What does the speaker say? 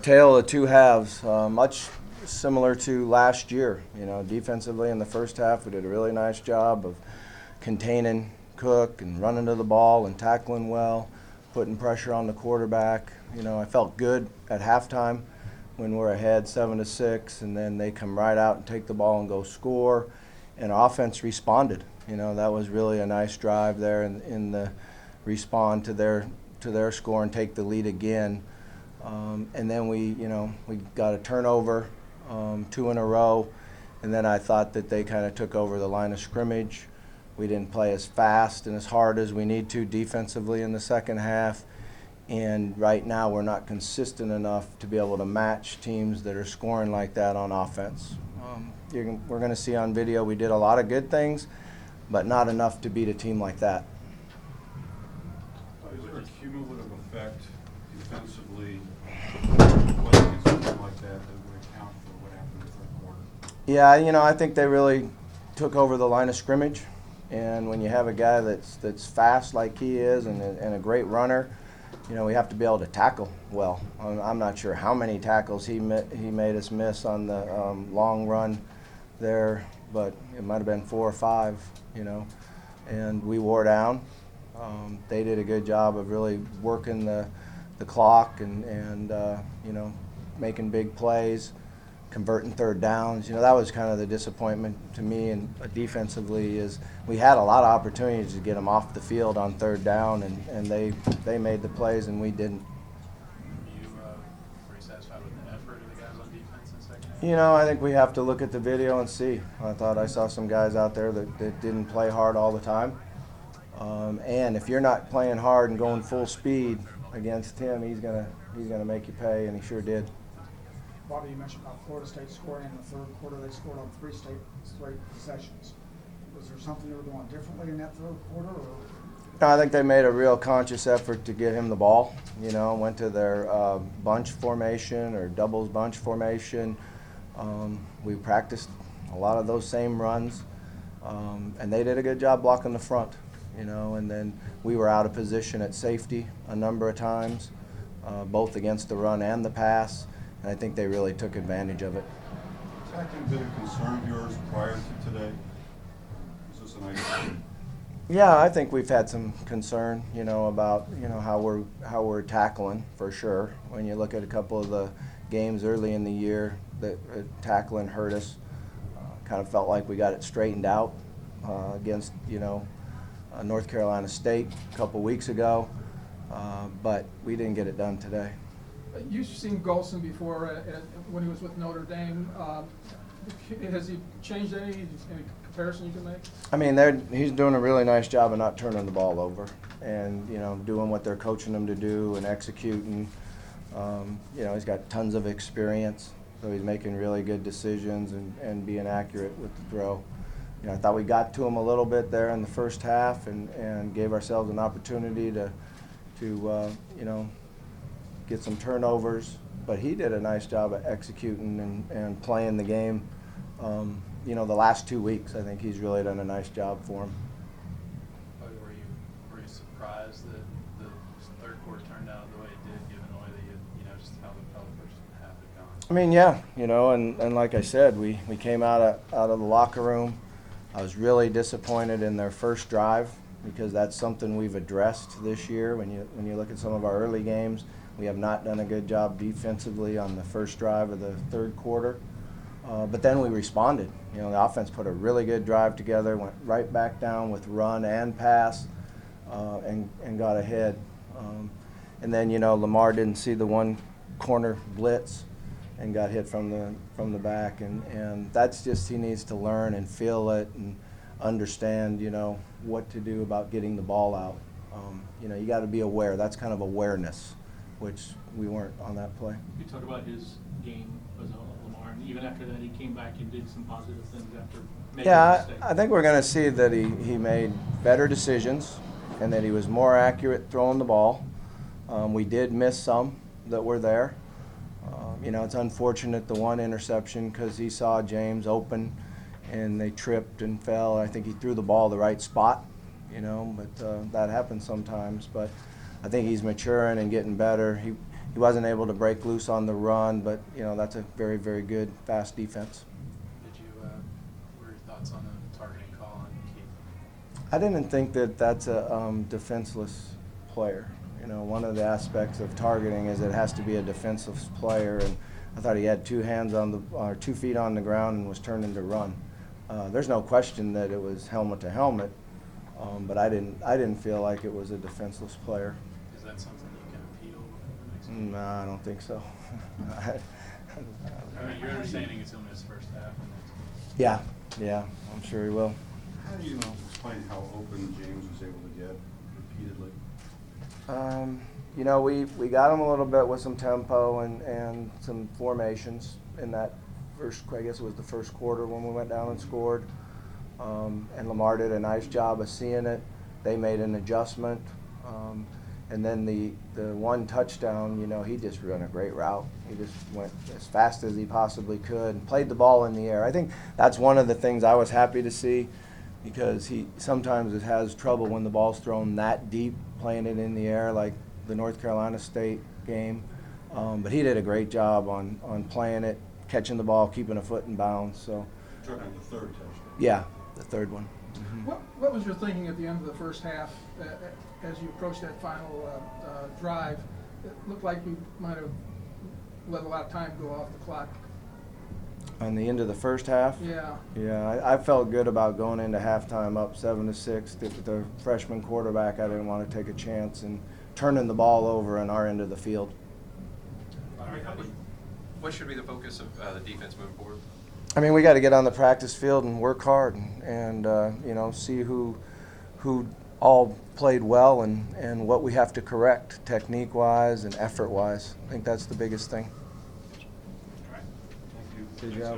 tale of two halves, much similar to last year. Defensively in the first half, we did a really nice job of containing Cook and running to the ball and tackling well, putting pressure on the quarterback. I felt good at halftime when we're ahead 7-6, and then they come right out and take the ball and go score, and our offense responded. That was really a nice drive there in the respond to their score and take the lead again. And then we got a turnover, 2 in a row, and then I thought that they kind of took over the line of scrimmage. We didn't play as fast and as hard as we need to defensively in the second half, and right now we're not consistent enough to be able to match teams that are scoring like that on offense. We're going to see on video we did a lot of good things, but not enough to beat a team like that. Is there a cumulative effect defensively playing against a team like that would account for what happened in the third quarter? Yeah, I think they really took over the line of scrimmage, and when you have a guy that's fast like he is and a great runner, we have to be able to tackle well. I'm not sure how many tackles he made us miss on the long run there, but it might have been 4 or 5, and we wore down. They did a good job of really working the clock and making big plays, converting third downs. That was kind of the disappointment to me, and defensively is we had a lot of opportunities to get them off the field on third down, and they made the plays and we didn't. Were you satisfied with the effort of the guys on defense in the second half? I think we have to look at the video and see. I thought I saw some guys out there that didn't play hard all the time. And if you're not playing hard and going full speed against him, he's gonna make you pay, and he sure did. Bobby, you mentioned about Florida State scoring in the third quarter. They scored on 3 straight possessions. Was there something they were doing differently in that third quarter? Or? I think they made a real conscious effort to get him the ball. Went to their bunch formation or doubles bunch formation. We practiced a lot of those same runs, and they did a good job blocking the front. And then we were out of position at safety a number of times, both against the run and the pass. And I think they really took advantage of it. Has that been a concern of yours prior to today? Is this an idea? Yeah, I think we've had some concern, about how we're tackling for sure. When you look at a couple of the games early in the year, that tackling hurt us. Kind of felt like we got it straightened out against North Carolina State a couple weeks ago, but we didn't get it done today. You've seen Golson before when he was with Notre Dame. Has he changed any comparison you can make? He's doing a really nice job of not turning the ball over and, doing what they're coaching him to do and executing. He's got tons of experience, so he's making really good decisions and being accurate with the throw. I thought we got to him a little bit there in the first half and gave ourselves an opportunity to get some turnovers, but he did a nice job of executing and playing the game. The last 2 weeks, I think he's really done a nice job for him. Were you surprised that the third quarter turned out the way it did, given the way that just how the first half had gone? And like I said, we came out of the locker room. I was really disappointed in their first drive because that's something we've addressed this year. When you look at some of our early games, we have not done a good job defensively on the first drive of the third quarter. But then we responded. The offense put a really good drive together, went right back down with run and pass, and got ahead. And then, Lamar didn't see the one corner blitz and got hit from the back. And that's just, he needs to learn and feel it and understand, what to do about getting the ball out. You got to be aware. That's kind of awareness, which we weren't on that play. You talk about his game as Lamar, and even after that, he came back and did some positive things after making a mistake. I think we're going to see that he made better decisions and that he was more accurate throwing the ball. We did miss some that were there. It's unfortunate, the one interception, because he saw James open and they tripped and fell. I think he threw the ball the right spot, but that happens sometimes. But I think he's maturing and getting better. he wasn't able to break loose on the run, but, you know, that's a very, very good, fast defense. Did you, what were your thoughts on the targeting call on Keith? I didn't think that that's a defenseless player. You know, one of the aspects of targeting is it has to be a defensive player, and I thought he had 2 feet on the ground and was turning to run. There's no question that it was helmet to helmet, but I didn't feel like it was a defenseless player. Is that something you can appeal in the next game? No, I don't think so. I mean, your understanding is he'll miss first half and next game. Yeah, I'm sure he will. How do you explain how open James was able to get repeatedly? You know, we got him a little bit with some tempo and some formations in that first, I guess it was the first quarter when we went down and scored. And Lamar did a nice job of seeing it. They made an adjustment. And then the one touchdown, you know, he just ran a great route. He just went as fast as he possibly could and played the ball in the air. I think that's one of the things I was happy to see, because he sometimes has trouble when the ball's thrown that deep, playing it in the air like the North Carolina State game. But he did a great job on playing it, catching the ball, keeping a foot in bounds. So, Talking about the third touchdown. yeah, the third one. What was your thinking at the end of the first half as you approached that final drive? It looked like you might have let a lot of time go off the clock. On the end of the first half? Yeah. Yeah, I felt good about going into halftime up 7-6. The freshman quarterback, I didn't want to take a chance and turning the ball over on our end of the field. What should be the focus of the defense moving forward? I mean, we got to get on the practice field and work hard and you know, see who all played well and what we have to correct technique-wise and effort-wise. I think that's the biggest thing. Thank you. Good job.